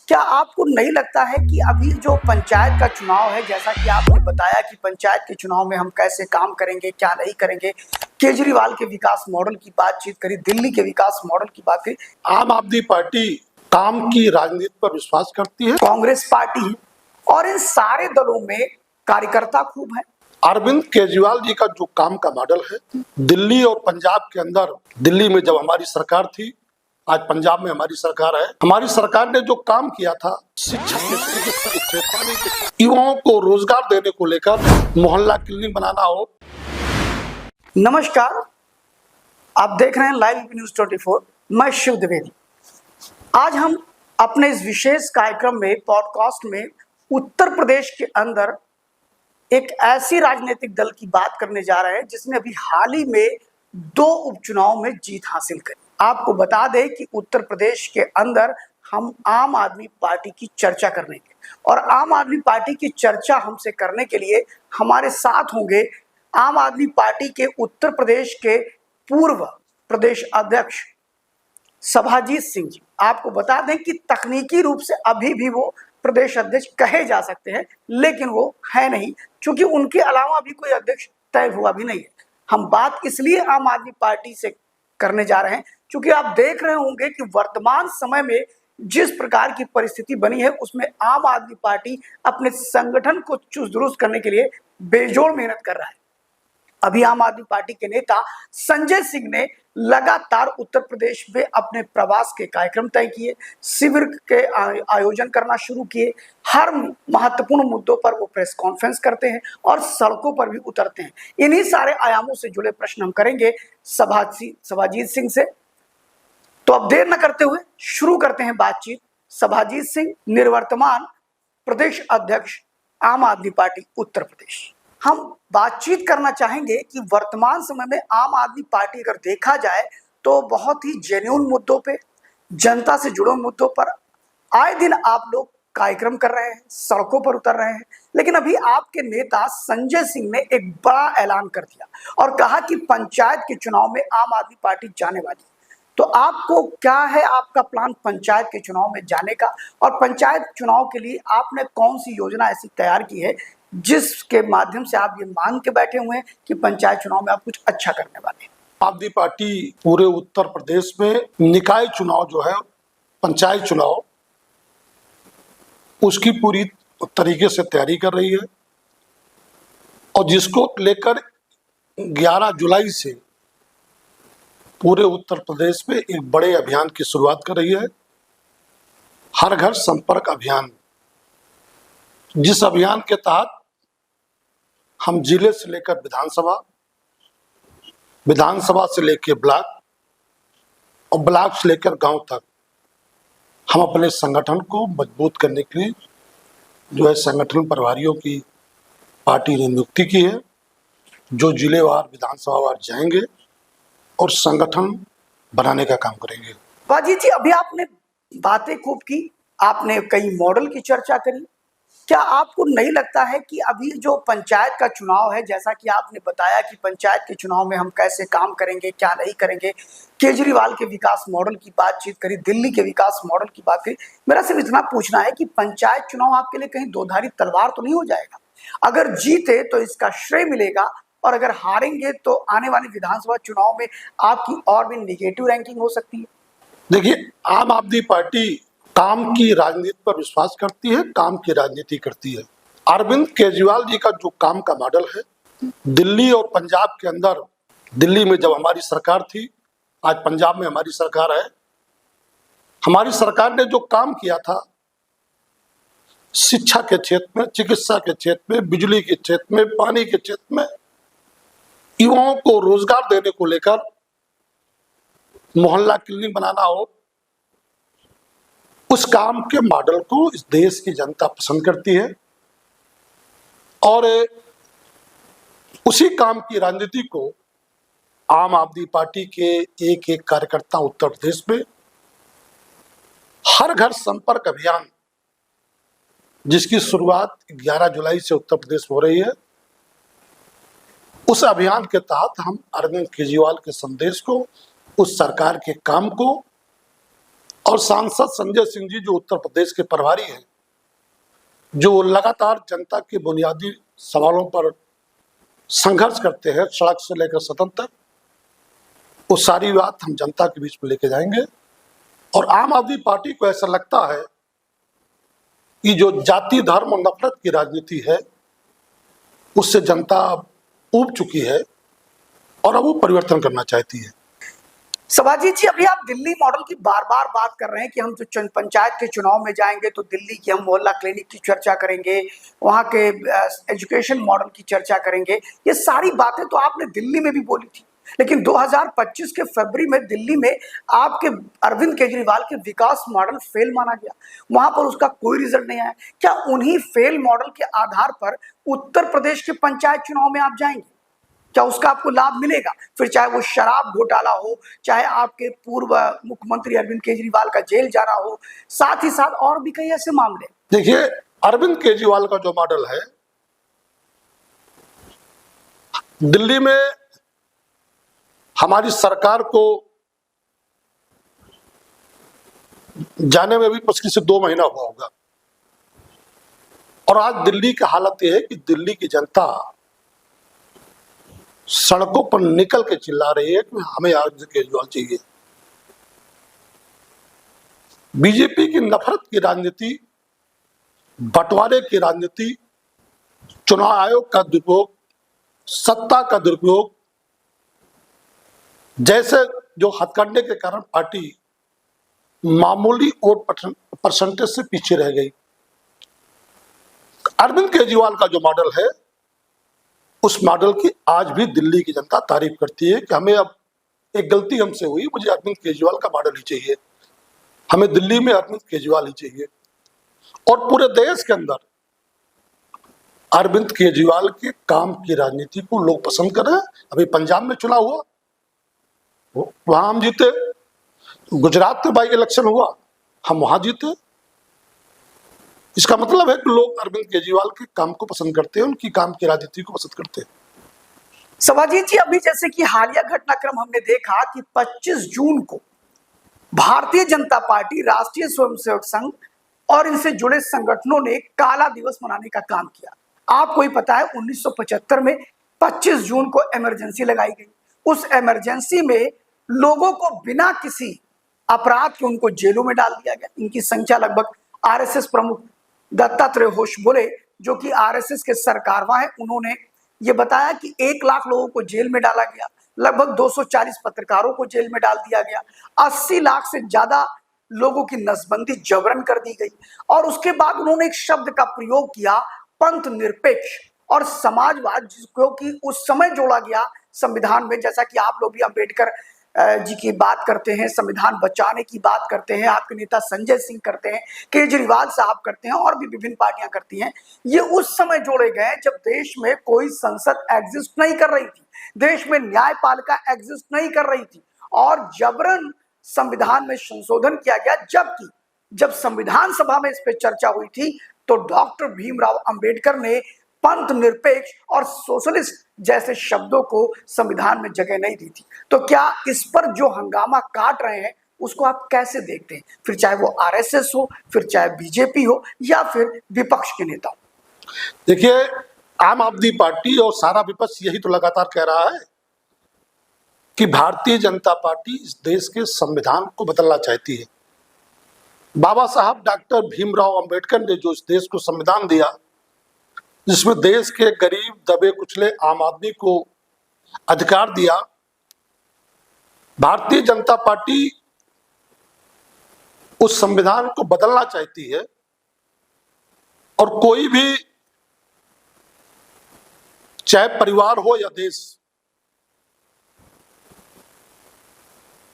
क्या आपको नहीं लगता है कि अभी जो पंचायत का चुनाव है, जैसा कि आपने बताया कि पंचायत के चुनाव में हम कैसे काम करेंगे, क्या नहीं करेंगे, केजरीवाल के विकास मॉडल की बातचीत करी, दिल्ली के विकास मॉडल की बात करी। आम आदमी पार्टी काम की राजनीति पर विश्वास करती है। कांग्रेस पार्टी है और इन सारे दलों में कार्यकर्ता खूब हैं। अरविंद केजरीवाल जी का जो काम का मॉडल है, दिल्ली और पंजाब के अंदर, दिल्ली में जब हमारी सरकार थी, आज पंजाब में हमारी सरकार है। हमारी सरकार ने जो काम किया था, शिक्षा के क्षेत्र, युवाओं को रोजगार देने को लेकर, मोहल्ला क्लिनिक बनाना हो। नमस्कार, आप देख रहे हैं लाइव न्यूज 24। मैं शिव द्विवेदी। आज हम अपने इस विशेष कार्यक्रम में, पॉडकास्ट में, उत्तर प्रदेश के अंदर एक ऐसी राजनीतिक दल की बात करने जा रहे हैं जिसने अभी हाल ही में 2 उपचुनाव में जीत हासिल करी। आपको बता दें कि उत्तर प्रदेश के अंदर हम आम आदमी पार्टी की चर्चा करने के, और आम आदमी पार्टी की चर्चा हमसे करने के लिए हमारे साथ होंगे आम आदमी पार्टी के उत्तर प्रदेश के पूर्व प्रदेश अध्यक्ष सभाजीत सिंह जी। आपको बता दें कि तकनीकी रूप से अभी भी वो प्रदेश अध्यक्ष कहे जा सकते हैं, लेकिन वो है नहीं, क्योंकि उनके अलावा अभी कोई अध्यक्ष तय हुआ भी नहीं है। हम बात इसलिए आम आदमी पार्टी से करने जा रहे हैं क्योंकि आप देख रहे होंगे कि वर्तमान समय में जिस प्रकार की परिस्थिति बनी है, उसमें आम आदमी पार्टी अपने संगठन को चुस्त दुरुस्त करने के लिए बेजोड़ मेहनत कर रहा है। अभी आम आदमी पार्टी के नेता संजय सिंह ने लगातार उत्तर प्रदेश में अपने प्रवास के कार्यक्रम तय किए, शिविर के आयोजन करना शुरू किए। हर महत्वपूर्ण मुद्दों पर वो प्रेस कॉन्फ्रेंस करते हैं और सड़कों पर भी उतरते हैं। इन्हीं सारे आयामों से जुड़े प्रश्न हम करेंगे सभाजीत सिंह से। तो अब देर न करते हुए शुरू करते हैं बातचीत। सभाजीत सिंह, निवर्तमान प्रदेश अध्यक्ष, आम आदमी पार्टी उत्तर प्रदेश। हम बातचीत करना चाहेंगे कि वर्तमान समय में आम आदमी पार्टी अगर देखा जाए तो बहुत ही जेन्युइन मुद्दों पे, जनता से जुड़े मुद्दों पर आए दिन आप लोग कार्यक्रम कर रहे हैं, सड़कों पर उतर रहे हैं। लेकिन अभी आपके नेता संजय सिंह ने एक बड़ा ऐलान कर दिया और कहा कि पंचायत के चुनाव में आम आदमी पार्टी जाने वाली है। तो आपको क्या है आपका प्लान पंचायत के चुनाव में जाने का, और पंचायत चुनाव के लिए आपने कौन सी योजना ऐसी तैयार की है जिसके माध्यम से आप ये मान के बैठे हुए हैं कि पंचायत चुनाव में आप कुछ अच्छा करने वाले हैं? आदमी पार्टी पूरे उत्तर प्रदेश में निकाय चुनाव जो है, पंचायत चुनाव, उसकी पूरी तरीके से तैयारी कर रही है और जिसको लेकर 11 जुलाई से पूरे उत्तर प्रदेश में एक बड़े अभियान की शुरुआत कर रही है, हर घर संपर्क अभियान। जिस अभियान के तहत हम जिले से लेकर विधानसभा, विधानसभा से लेकर ब्लॉक और ब्लॉक से लेकर गांव तक हम अपने संगठन को मजबूत करने के लिए जो है संगठन प्रभारियों की पार्टी ने नियुक्ति की है, जो जिलेवार विधानसभावार जाएंगे और संगठन बनाने का काम करेंगे। बाजी जी, अभी आपने बातें खूब की, आपने कई मॉडल की चर्चा करी। क्या आपको नहीं लगता है कि अभी जो पंचायत का चुनाव है, जैसा कि आपने बताया कि पंचायत के चुनाव में हम कैसे काम करेंगे, क्या नहीं करेंगे, केजरीवाल के विकास मॉडल की बातचीत करी, दिल्ली के विकास मॉडल की बात करी, मेरा सिर्फ इतना पूछना है कि पंचायत चुनाव आपके लिए कहीं दोधारी तलवार तो नहीं हो जाएगा? अगर जीते तो इसका श्रेय मिलेगा, और अगर हारेंगे तो आने वाले विधानसभा चुनाव में आपकी और भी निगेटिव रैंकिंग हो सकती है। देखिए, आम आदमी पार्टी काम की राजनीति पर विश्वास करती है, काम की राजनीति करती है। अरविंद केजरीवाल जी का जो काम का मॉडल है, दिल्ली और पंजाब के अंदर, दिल्ली में जब हमारी सरकार थी, आज पंजाब में हमारी सरकार है। हमारी सरकार ने जो काम किया था, शिक्षा के क्षेत्र में, चिकित्सा के क्षेत्र में, बिजली के क्षेत्र में, पानी के क्षेत्र में, युवाओं को रोजगार देने को लेकर, मोहल्ला क्लिनिक बनाना हो, उस काम के मॉडल को इस देश की जनता पसंद करती है और उसी काम की राजनीति को आम आदमी पार्टी के एक एक कार्यकर्ता उत्तर प्रदेश में हर घर संपर्क अभियान, जिसकी शुरुआत 11 जुलाई से उत्तर प्रदेश हो रही है, उस अभियान के तहत हम अरविंद केजरीवाल के संदेश को, उस सरकार के काम को और सांसद संजय सिंह जी जो उत्तर प्रदेश के प्रभारी हैं, जो लगातार जनता के बुनियादी सवालों पर संघर्ष करते हैं, सड़क से लेकर सदन तक, वो सारी बात हम जनता के बीच में लेके जाएंगे। और आम आदमी पार्टी को ऐसा लगता है कि जो जाति धर्म और नफरत की राजनीति है उससे जनता ऊब चुकी है और अब वो परिवर्तन करना चाहती है। सभाजीत जी, अभी आप दिल्ली मॉडल की बार बार बात कर रहे हैं कि हम जो पंचायत के चुनाव में जाएंगे तो दिल्ली की हम मोहल्ला क्लिनिक की चर्चा करेंगे, वहां के एजुकेशन मॉडल की चर्चा करेंगे। ये सारी बातें तो आपने दिल्ली में भी बोली थी, लेकिन 2025 के फरवरी में दिल्ली में आपके अरविंद केजरीवाल के विकास मॉडल फेल माना गया, वहां पर उसका कोई रिजल्ट नहीं आया। क्या उन्हीं फेल मॉडल के आधार पर उत्तर प्रदेश के पंचायत चुनाव में आप जाएंगे? क्या उसका आपको लाभ मिलेगा? फिर चाहे वो शराब घोटाला हो, चाहे आपके पूर्व मुख्यमंत्री अरविंद केजरीवाल का जेल जाना हो, साथ ही साथ और भी कई ऐसे मामले। देखिए, अरविंद केजरीवाल का जो मॉडल है, दिल्ली में हमारी सरकार को जाने में भी मुश्किल से 2 महीना हुआ होगा, और आज दिल्ली की हालत यह है कि दिल्ली की जनता सड़कों पर निकल के चिल्ला रही है कि हमें अरविंद केजरीवाल चाहिए। बीजेपी की नफरत की राजनीति, बंटवारे की राजनीति, चुनाव आयोग का दुरुपयोग, सत्ता का दुरुपयोग जैसे जो हथकंडे के कारण पार्टी मामूली वोट परसेंटेज से पीछे रह गई। अरविंद केजरीवाल का जो मॉडल है, उस मॉडल की आज भी दिल्ली की जनता तारीफ करती है कि हमें अब एक गलती हमसे हुई, मुझे अरविंद केजरीवाल का मॉडल ही चाहिए, हमें दिल्ली में अरविंद केजरीवाल ही चाहिए। और पूरे देश के अंदर अरविंद केजरीवाल के काम की राजनीति को लोग पसंद कर रहे हैं। अभी पंजाब में चुनाव हुआ, वहां हम जीते, गुजरात में बाई इलेक्शन हुआ, हम वहां जीते। इसका मतलब है कि लोग अरविंद केजरीवाल के काम को पसंद करते हैं, उनकी काम की राजनीति को पसंद करते हैं। सभाजीत जी, अभी जैसे कि हालिया घटनाक्रम हमने देखा कि 25 जून को भारतीय जनता पार्टी, राष्ट्रीय स्वयंसेवक संघ और इनसे जुड़े संगठनों ने काला दिवस मनाने का काम किया। आपको ही पता है 1975 में 25 जून को इमरजेंसी लगाई गई। उस इमरजेंसी में लोगों को बिना किसी अपराध के उनको जेलों में डाल दिया गया। इनकी संख्या लगभग, आरएसएस प्रमुख दत्तात्रेय होसबोले जो कि आरएसएस के सरकारवा हैं, उन्होंने ये बताया कि 1 लाख लोगों को जेल में डाला गया, लगभग 240 पत्रकारों को जेल में डाल दिया गया, 80 लाख से ज्यादा लोगों की नसबंदी जबरन कर दी गई। और उसके बाद उन्होंने एक शब्द का प्रयोग किया, पंथ निरपेक्ष और समाजवाद, जिसको कि उस समय जोड़ा गया संविधान में। जैसा कि आप लोग भी अम्बेडकर जी की बात करते हैं, संविधान बचाने की बात करते हैं, आपके नेता संजय सिंह करते हैं, केजरीवाल साहब करते हैं, और भी विभिन्न पार्टियां करती हैं। ये उस समय जोड़े गए जब देश में कोई संसद एग्जिस्ट नहीं कर रही थी, देश में न्यायपालिका एग्जिस्ट नहीं कर रही थी, और जबरन संविधान में संशोधन किया गया। जबकि जब संविधान सभा में इस पर चर्चा हुई थी तो डॉक्टर भीमराव अंबेडकर ने पंथ निरपेक्ष और सोशलिस्ट जैसे शब्दों को संविधान में जगह नहीं दी थी। तो क्या इस पर जो हंगामा काट रहे हैं उसको आप कैसे देखते हैं? फिर चाहे वो आरएसएस हो, फिर चाहे बीजेपी हो, या फिर विपक्ष के नेता हो। देखिए, आम आदमी पार्टी और सारा विपक्ष यही तो लगातार कह रहा है कि भारतीय जनता पार्टी इस देश के संविधान को बदलना चाहती है। बाबा साहब डॉक्टर भीमराव अंबेडकर ने जो इस देश को संविधान दिया, जिसमें देश के गरीब दबे कुचले आम आदमी को अधिकार दिया, भारतीय जनता पार्टी उस संविधान को बदलना चाहती है। और कोई भी, चाहे परिवार हो या देश,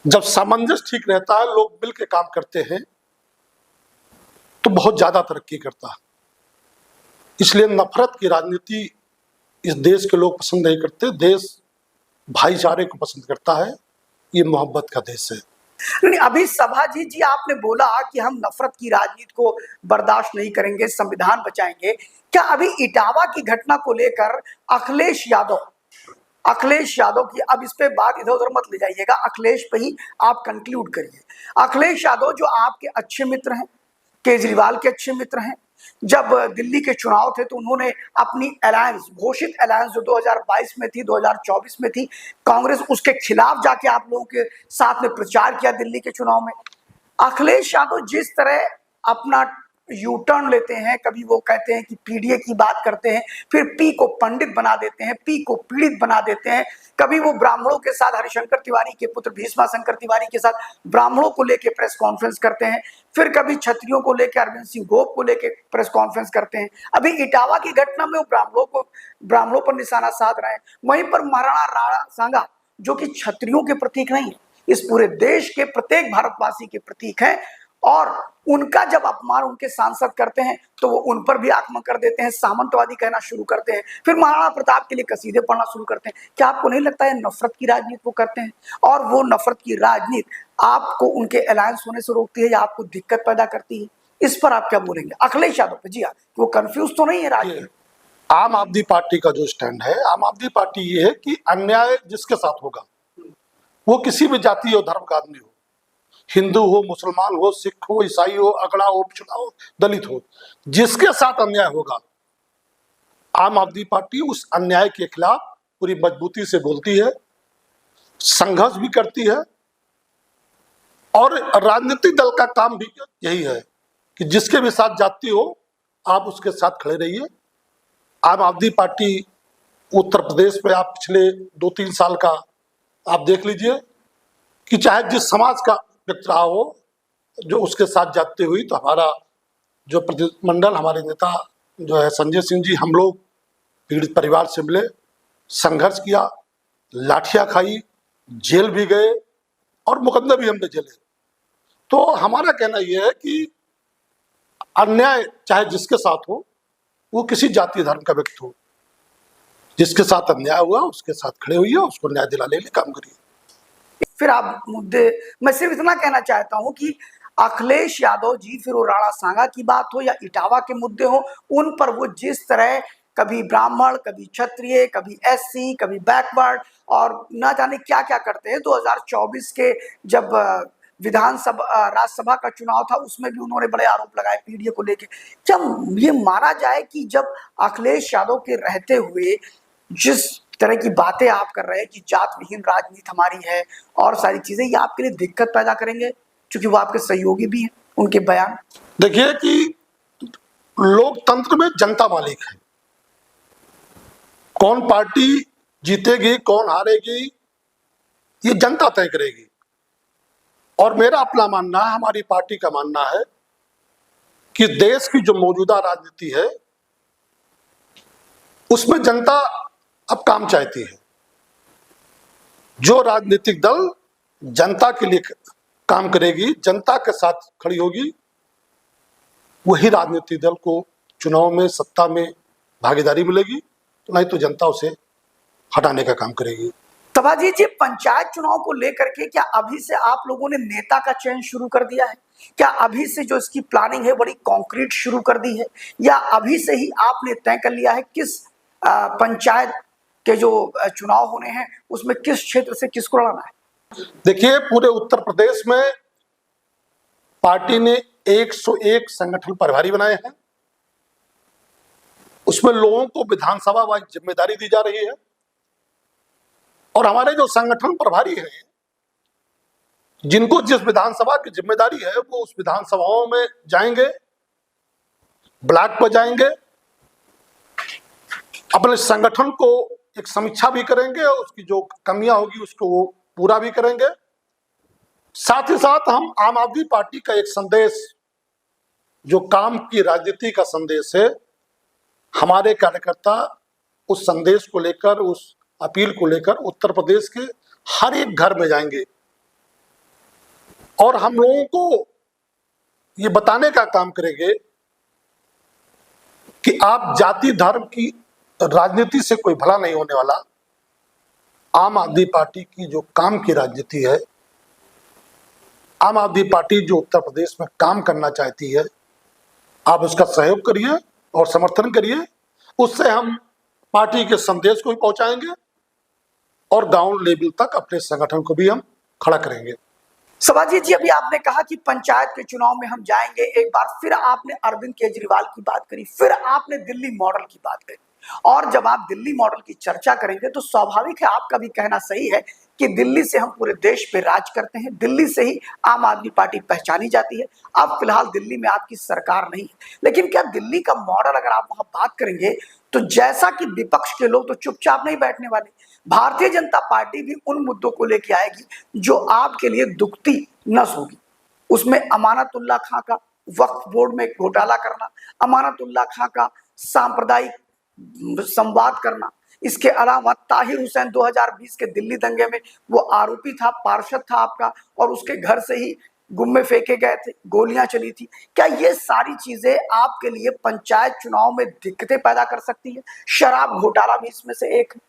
जब सामंजस्य ठीक रहता है, लोग मिल के काम करते हैं, तो बहुत ज्यादा तरक्की करता है। इसलिए नफरत की राजनीति इस देश के लोग पसंद नहीं करते। देश भाईचारे को पसंद करता है, ये मोहब्बत का देश है। अभी सभाजी जी, आपने बोला कि हम नफरत की राजनीति को बर्दाश्त नहीं करेंगे, संविधान बचाएंगे। क्या अभी इटावा की घटना को लेकर अखिलेश यादव अखिलेश यादव की, अब इस पे बात इधर उधर मत ले जाइएगा, अखिलेश पे ही आप कंक्लूड करिए। अखिलेश यादव जो आपके अच्छे मित्र हैं, केजरीवाल के अच्छे मित्र हैं, जब दिल्ली के चुनाव थे तो उन्होंने अपनी अलायंस, घोषित अलायंस जो 2022 में थी, 2024 में थी, कांग्रेस, उसके खिलाफ जाके आप लोगों के साथ में प्रचार किया दिल्ली के चुनाव में। अखिलेश यादव जिस तरह अपना यू टर्न लेते हैं, कभी वो कहते हैं कि पीडीए की बात करते हैं, फिर पी को पंडित बना देते हैं, पी को पीड़ित बना देते हैं, कभी वो ब्राह्मणों के साथ, हरिशंकर तिवारी के पुत्र भीष्मा शंकर तिवारी के साथ ब्राह्मणों को लेकर प्रेस कॉन्फ्रेंस करते हैं, फिर कभी क्षत्रियों को लेकर, अरविंद सिंह गोप को लेकर प्रेस कॉन्फ्रेंस करते हैं। अभी इटावा की घटना में वो ब्राह्मणों पर निशाना साध रहे हैं। वहीं पर महाराणा राणा सांगा जो कि क्षत्रियों के प्रतीक नहीं है, इस पूरे देश के प्रत्येक भारतवासी के प्रतीक है, और उनका जब अपमान उनके सांसद करते हैं तो वो उन पर भी आक्रमण कर देते हैं, सामंतवादी कहना शुरू करते हैं, फिर महाराणा प्रताप के लिए कसीदे पढ़ना शुरू करते हैं। क्या आपको नहीं लगता है नफरत की राजनीति वो करते हैं, और वो नफरत की राजनीति आपको उनके अलायंस होने से रोकती है या आपको दिक्कत पैदा करती है? इस पर आप क्या बोलेंगे अखिलेश यादव पे? जी हाँ, वो कंफ्यूज तो नहीं है राजनीति? आम आदमी पार्टी का जो स्टैंड है, आम आदमी पार्टी ये है कि अन्याय जिसके साथ होगा, वो किसी भी जाति और धर्म का आदमी हो, हिंदू हो, मुसलमान हो, सिख हो, ईसाई हो, अगड़ा हो, पिछड़ा हो, दलित हो, जिसके साथ अन्याय होगा, आम आदमी पार्टी उस अन्याय के खिलाफ पूरी मजबूती से बोलती है, संघर्ष भी करती है। और राजनीतिक दल का काम भी यही है कि जिसके भी साथ जाति हो आप उसके साथ खड़े रहिए। आम आदमी पार्टी उत्तर प्रदेश में आप पिछले 2-3 साल का आप देख लीजिए कि चाहे जिस समाज का व्यक्ति रहा हो, जो उसके साथ जाते हुई, तो हमारा जो प्रतिनिधिमंडल, हमारे नेता जो है संजय सिंह जी, हम लोग पीड़ित परिवार से मिले, संघर्ष किया, लाठियां खाई, जेल भी गए और मुकदमे भी हमने झेले। तो हमारा कहना यह है कि अन्याय चाहे जिसके साथ हो, वो किसी जाति धर्म का व्यक्ति हो, जिसके साथ अन्याय हुआ उसके साथ खड़े हुई है, उसको न्याय दिलाने के लिए काम करिए। फिर आप मुद्दे, मैं सिर्फ इतना कहना चाहता हूं कि अखिलेश यादव जी, फिर वो राणा सांगा की बात हो या इटावा के मुद्दे हो, उन पर वो जिस तरह कभी ब्राह्मण, कभी क्षत्रिय, कभी एससी, कभी बैकवर्ड और ना जाने क्या क्या करते हैं। 2024 के जब विधानसभा, राज्यसभा का चुनाव था, उसमें भी उन्होंने बड़े आरोप लगाए पीडीए को लेकर। क्या ये माना जाए कि जब अखिलेश यादव के रहते हुए जिस तरह की बातें आप कर रहे हैं कि जात विहीन राजनीति हमारी है और सारी चीजें, ये आपके लिए दिक्कत पैदा करेंगे क्योंकि वो आपके सहयोगी भी हैं, उनके बयान? देखिए कि लोकतंत्र में जनता मालिक है, कौन पार्टी जीतेगी कौन हारेगी ये जनता तय करेगी। और मेरा अपना मानना है, हमारी पार्टी का मानना है कि देश की जो मौजूदा राजनीति है उसमें जनता अब काम चाहती है। जो राजनीतिक दल जनता के लिए काम करेगी, जनता के साथ खड़ी होगी, वही राजनीतिक दल को चुनाव में, सत्ता में भागीदारी मिलेगी, नहीं तो जनता उसे हटाने का काम करेगी। तबाजी जी, पंचायत चुनाव को लेकर के क्या अभी से आप लोगों ने नेता का चयन शुरू कर दिया है? क्या अभी से जो इसकी प्लानिंग है बड़ी कॉन्क्रीट शुरू कर दी है, या अभी से ही आपने तय कर लिया है किस पंचायत के जो चुनाव होने हैं उसमें किस क्षेत्र से किसको लड़ना है? देखिए, पूरे उत्तर प्रदेश में पार्टी ने 101 संगठन प्रभारी बनाए हैं। उसमें लोगों को विधानसभा वाइज जिम्मेदारी दी जा रही है, और हमारे जो संगठन प्रभारी हैं, जिनको जिस विधानसभा की जिम्मेदारी है, वो उस विधानसभाओं में जाएंगे, ब्लॉक पर जाएंगे, अपने संगठन को एक समीक्षा भी करेंगे और उसकी जो कमियां होगी उसको वो पूरा भी करेंगे। साथ ही साथ हम आम आदमी पार्टी का एक संदेश, जो काम की राजनीति का संदेश है, हमारे कार्यकर्ता उस संदेश को लेकर, उस अपील को लेकर उत्तर प्रदेश के हर एक घर में जाएंगे और हम लोगों को ये बताने का काम करेंगे कि आप जाति धर्म की राजनीति से कोई भला नहीं होने वाला। आम आदमी पार्टी की जो काम की राजनीति है, आम आदमी पार्टी जो उत्तर प्रदेश में काम करना चाहती है, आप उसका सहयोग करिए और समर्थन करिए। उससे हम पार्टी के संदेश को भी पहुंचाएंगे और गांव लेवल तक अपने संगठन को भी हम खड़ा करेंगे। शिवाजी जी, अभी आपने कहा कि पंचायत के चुनाव में हम जाएंगे, एक बार फिर आपने अरविंद केजरीवाल की बात करी, फिर आपने दिल्ली मॉडल की बात करी। और जब आप दिल्ली मॉडल की चर्चा करेंगे तो स्वाभाविक है आपका भी कहना सही है कि दिल्ली से हम पूरे देश पे राज करते हैं, दिल्ली से ही आम आदमी पार्टी पहचानी जाती है। अब फिलहाल दिल्ली में आपकी सरकार नहीं है, लेकिन क्या दिल्ली का मॉडल अगर आप वहां बात करेंगे तो जैसा कि विपक्ष के लोग तो चुपचाप नहीं बैठने वाले, भारतीय जनता पार्टी भी उन मुद्दों को लेकर आएगी जो आपके लिए दुखती नस होगी। उसमें अमानतुल्लाह खां का वक्फ बोर्ड में घोटाला करना, अमानतुल्लाह खां का सांप्रदायिक संवाद करना, इसके अलावा ताहिर हुसैन 2020 के दिल्ली दंगे में वो आरोपी था, पार्षद था आपका, और उसके घर से ही गुम्मे फेंके गए थे, गोलियां चली थी। क्या ये सारी चीजें आपके लिए पंचायत चुनाव में दिक्कतें पैदा कर सकती है? शराब घोटाला भी इसमें से एक है।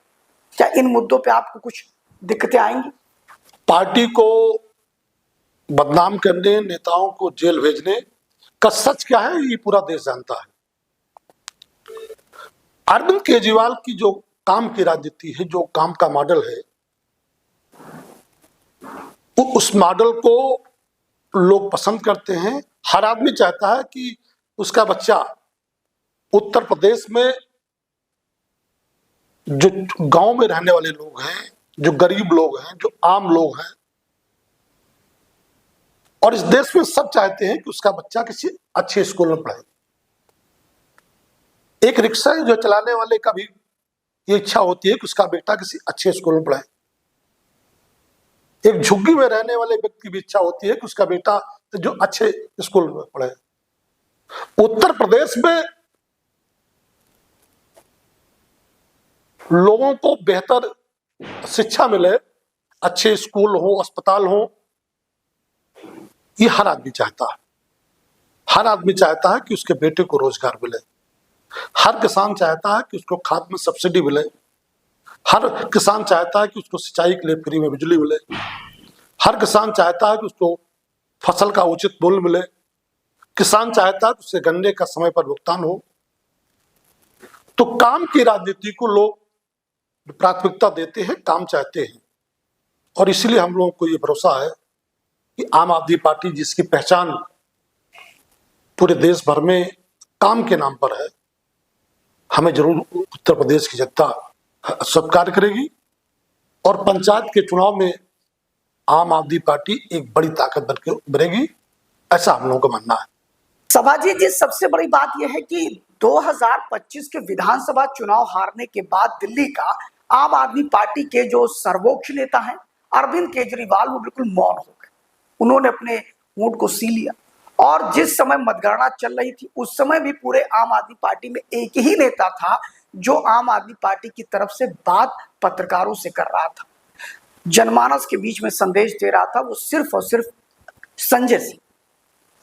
क्या इन मुद्दों पे आपको कुछ दिक्कतें आएंगी? पार्टी को बदनाम करने, नेताओं को जेल भेजने का सच क्या है ये पूरा देश जानता है। अरविंद केजरीवाल की जो काम की राजनीति है, जो काम का मॉडल है, उस मॉडल को लोग पसंद करते हैं। हर आदमी चाहता है कि उसका बच्चा उत्तर प्रदेश में जो गांव में रहने वाले लोग हैं, जो गरीब लोग हैं, जो आम लोग हैं, और इस देश में सब चाहते हैं कि उसका बच्चा किसी अच्छे स्कूल में पढ़े। एक रिक्शा जो चलाने वाले का भी ये इच्छा होती है कि उसका बेटा किसी अच्छे स्कूल में पढ़े। एक झुग्गी में रहने वाले व्यक्ति की भी इच्छा होती है कि उसका बेटा जो अच्छे स्कूल में पढ़े। उत्तर प्रदेश में लोगों को बेहतर शिक्षा मिले, अच्छे स्कूल हो, अस्पताल हो, ये हर आदमी चाहता है। हर आदमी चाहता है कि उसके बेटे को रोजगार मिले। हर किसान चाहता है कि उसको खाद में सब्सिडी मिले। हर किसान चाहता है कि उसको सिंचाई के लिए फ्री में बिजली मिले। हर किसान चाहता है कि उसको फसल का उचित मूल्य मिले। किसान चाहता है कि उसके गन्ने का समय पर भुगतान हो। तो काम की राजनीति को लोग प्राथमिकता देते हैं, काम चाहते हैं, और इसलिए हम लोगों को ये भरोसा है कि आम आदमी पार्टी, जिसकी पहचान पूरे देश भर में काम के नाम पर है, हमें जरूर उत्तर प्रदेश की जनता स्वीकार करेगी और पंचायत के चुनाव में आम आदमी पार्टी एक बड़ी ताकत बनकर उभरेगी, ऐसा हम लोगों का मानना है। सभाजी जी, सबसे बड़ी बात यह है कि 2025 के विधानसभा चुनाव हारने के बाद दिल्ली का आम आदमी पार्टी के जो सर्वोच्च नेता हैं अरविंद केजरीवाल, वो बिल्कुल मौन हो गए। उन्होंने अपने ऊंट को सी लिया, और जिस समय मतगणना चल रही थी उस समय भी पूरे आम आदमी पार्टी में एक ही नेता था जो आम आदमी पार्टी की तरफ से बात पत्रकारों से कर रहा था, जनमानस के बीच में संदेश दे रहा था, वो सिर्फ और सिर्फ संजय सिंह।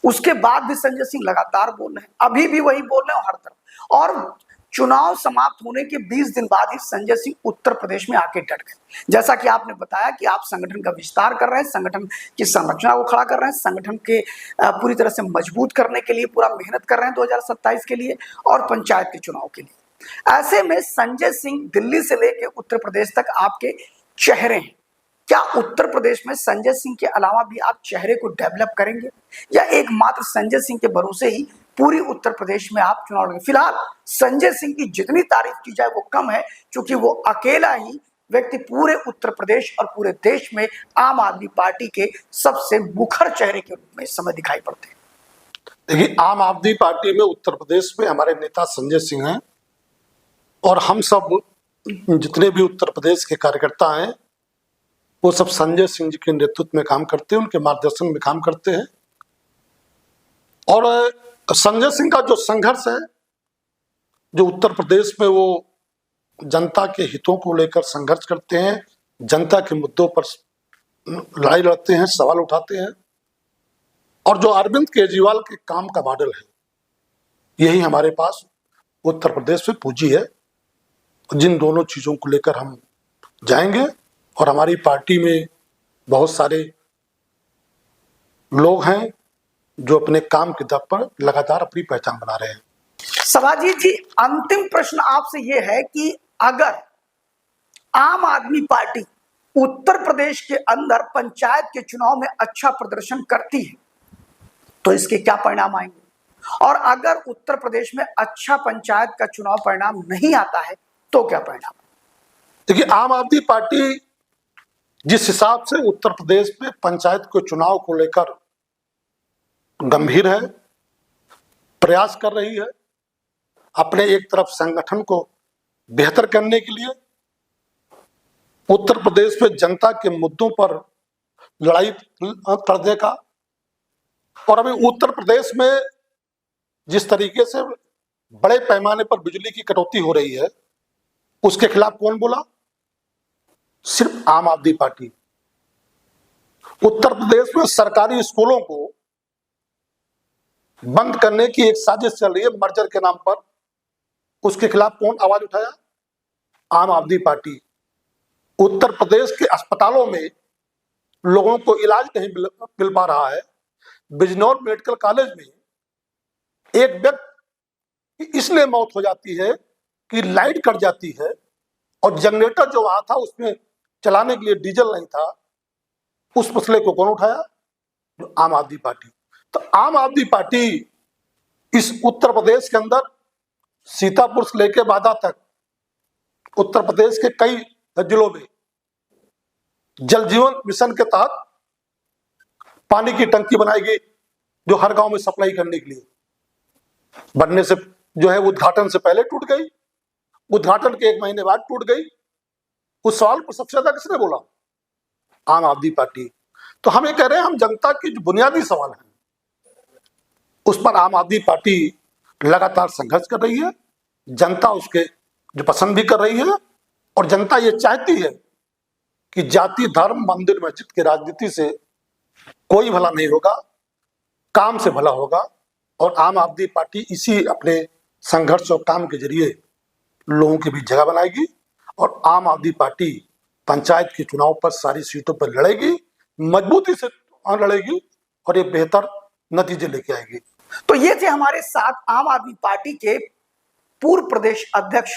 उसके बाद भी संजय सिंह लगातार बोल रहे हैं, अभी भी वही बोल रहे हैं हर तरफ। और चुनाव समाप्त होने के 20 दिन बाद ही संजय सिंह उत्तर प्रदेश में आके डट गए। जैसा कि आपने बताया कि आप संगठन का विस्तार कर रहे हैं, संगठन की संरचना को खड़ा कर रहे हैं, संगठन के पूरी तरह से मजबूत करने के लिए पूरा मेहनत कर रहे हैं 2027 के लिए और पंचायत के चुनाव के लिए। ऐसे में संजय सिंह दिल्ली से लेकर उत्तर प्रदेश तक आपके चेहरे हैं। क्या उत्तर प्रदेश में संजय सिंह के अलावा भी आप चेहरे को डेवलप करेंगे, या एकमात्र संजय सिंह के भरोसे ही पूरी उत्तर प्रदेश में आप चुनाव लड़ेंगे? फिलहाल संजय सिंह की जितनी तारीफ की जाए वो कम है, क्योंकि वो अकेला ही व्यक्ति पूरे उत्तर प्रदेश और पूरे देश में आम आदमी पार्टी के सबसे मुखर चेहरे के रूप में इस समय दिखाई पड़ते हैं। देखिए, आम आदमी पार्टी में उत्तर प्रदेश में हमारे नेता संजय सिंह हैं, और हम सब जितने भी उत्तर प्रदेश के कार्यकर्ता हैं वो सब संजय सिंह जी के नेतृत्व में काम करते हैं, उनके मार्गदर्शन में काम करते हैं। और संजय सिंह का जो संघर्ष है, जो उत्तर प्रदेश में वो जनता के हितों को लेकर संघर्ष करते हैं, जनता के मुद्दों पर लड़ाई लड़ते हैं, सवाल उठाते हैं, और जो अरविंद केजरीवाल के काम का मॉडल है, यही हमारे पास उत्तर प्रदेश में पूंजी है। जिन दोनों चीजों को लेकर हम जाएंगे, और हमारी पार्टी में बहुत सारे लोग हैं जो अपने काम के दम पर लगातार अपनी पहचान बना रहे हैं। सभाजी जी, अंतिम प्रश्न आपसे यह है कि अगर आम आदमी पार्टी उत्तर प्रदेश के अंदर पंचायत के चुनाव में अच्छा प्रदर्शन करती है तो इसके क्या परिणाम आएंगे, और अगर उत्तर प्रदेश में अच्छा पंचायत का चुनाव परिणाम नहीं आता है तो क्या परिणाम? देखिए, आम आदमी पार्टी जिस हिसाब से उत्तर प्रदेश में पंचायत के चुनाव को लेकर गंभीर है, प्रयास कर रही है अपने एक तरफ संगठन को बेहतर करने के लिए, उत्तर प्रदेश में जनता के मुद्दों पर लड़ाई करने का, और अभी उत्तर प्रदेश में जिस तरीके से बड़े पैमाने पर बिजली की कटौती हो रही है उसके खिलाफ कौन बोला? सिर्फ आम आदमी पार्टी। उत्तर प्रदेश में सरकारी स्कूलों को बंद करने की एक साजिश चल रही है मर्जर के नाम पर, उसके खिलाफ कौन आवाज उठाया? आम आदमी पार्टी। उत्तर प्रदेश के अस्पतालों में लोगों को इलाज नहीं मिल पा रहा है। बिजनौर मेडिकल कॉलेज में एक व्यक्ति की इसलिए मौत हो जाती है कि लाइट कट जाती है और जनरेटर जो वहां था उसमें चलाने के लिए डीजल नहीं था। उस मसले को कौन उठाया? जो आम आदमी पार्टी। तो आम आदमी पार्टी इस उत्तर प्रदेश के अंदर सीतापुर से लेकर बांदा तक उत्तर प्रदेश के कई जिलों में जल जीवन मिशन के तहत पानी की टंकी बनाएगी जो हर गांव में सप्लाई करने के लिए, बनने से जो है उद्घाटन से पहले टूट गई, उद्घाटन के 1 महीने बाद टूट गई। उस सवाल पर सबसे ज्यादा किसने बोला? आम आदमी पार्टी। तो हम ये कह रहे हैं, हम जनता की जो बुनियादी सवाल है उस पर आम आदमी पार्टी लगातार संघर्ष कर रही है। जनता उसके जो पसंद भी कर रही है और जनता ये चाहती है कि जाति धर्म मंदिर मस्जिद की राजनीति से कोई भला नहीं होगा, काम से भला होगा। और आम आदमी पार्टी इसी अपने संघर्ष और काम के जरिए लोगों के बीच जगह बनाएगी और आम आदमी पार्टी पंचायत के चुनाव पर सारी सीटों पर लड़ेगी, मजबूती से लड़ेगी और एक बेहतर नतीजे लेके आएगी। तो ये थे हमारे साथ आम आदमी पार्टी के पूर्व प्रदेश अध्यक्ष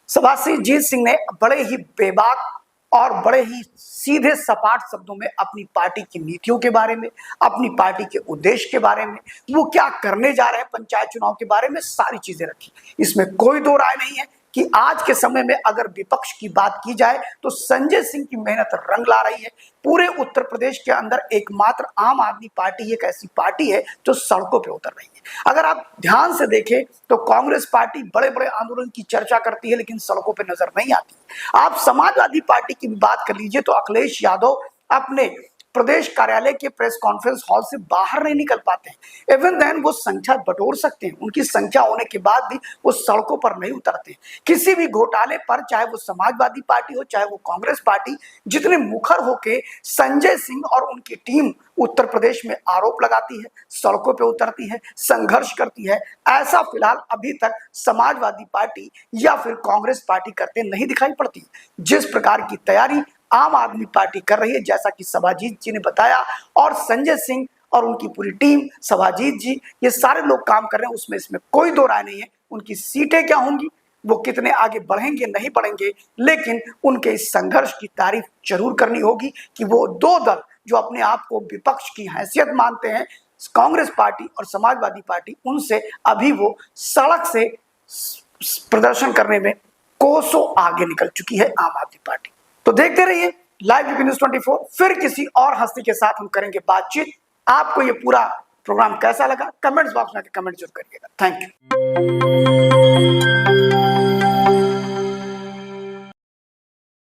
सभाजीत सिंह ने बड़े ही बेबाक और बड़े ही सीधे सपाट शब्दों में अपनी पार्टी की नीतियों के बारे में, अपनी पार्टी के उद्देश्य के बारे में, वो क्या करने जा रहे हैं पंचायत चुनाव के बारे में सारी चीजें रखी। इसमें कोई दो राय नहीं है कि आज के समय में अगर विपक्ष की बात की जाए तो संजय सिंह की मेहनत रंग ला रही है। पूरे उत्तर प्रदेश के अंदर एकमात्र आम आदमी पार्टी एक ऐसी पार्टी है जो सड़कों पे उतर रही है। अगर आप ध्यान से देखें तो कांग्रेस पार्टी बड़े बड़े आंदोलन की चर्चा करती है लेकिन सड़कों पे नजर नहीं आती। आप समाजवादी पार्टी की बात कर लीजिए तो अखिलेश यादव अपने प्रदेश कार्यालय के प्रेस कॉन्फ्रेंस हॉल से बाहर नहीं निकल पाते हैं। इवन देन वो संख्या बटोर सकते हैं, उनकी संख्या होने के बाद भी वो सड़कों पर नहीं उतरते। किसी भी घोटाले पर, चाहे वो समाजवादी पार्टी हो चाहे वो कांग्रेस पार्टी, जितने मुखर होके संजय सिंह और उनकी टीम उत्तर प्रदेश में आरोप लगाती है, सड़कों पे उतरती है, संघर्ष करती है, ऐसा फिलहाल अभी तक समाजवादी पार्टी या फिर कांग्रेस पार्टी करते नहीं दिखाई पड़ती। जिस प्रकार की तैयारी आम आदमी पार्टी कर रही है, जैसा कि सभाजीत जी ने बताया, और संजय सिंह और उनकी पूरी टीम, सभाजीत जी, ये सारे लोग काम कर रहे हैं, उसमें इसमें कोई दो राय नहीं है। उनकी सीटें क्या होंगी, वो कितने आगे बढ़ेंगे नहीं बढ़ेंगे, लेकिन उनके इस संघर्ष की तारीफ जरूर करनी होगी कि वो दो दल जो अपने आप को विपक्ष की हैसियत मानते हैं, कांग्रेस पार्टी और समाजवादी पार्टी, उनसे अभी वो सड़क से प्रदर्शन करने में कोसों आगे निकल चुकी है आम आदमी पार्टी। तो देखते रहिए लाइव यूपी न्यूज़ 24। फिर किसी और हस्ती के साथ हम करेंगे बातचीत। आपको ये पूरा प्रोग्राम कैसा लगा कमेंट्स बॉक्स में कमेंट जरूर करिएगा। Thank you.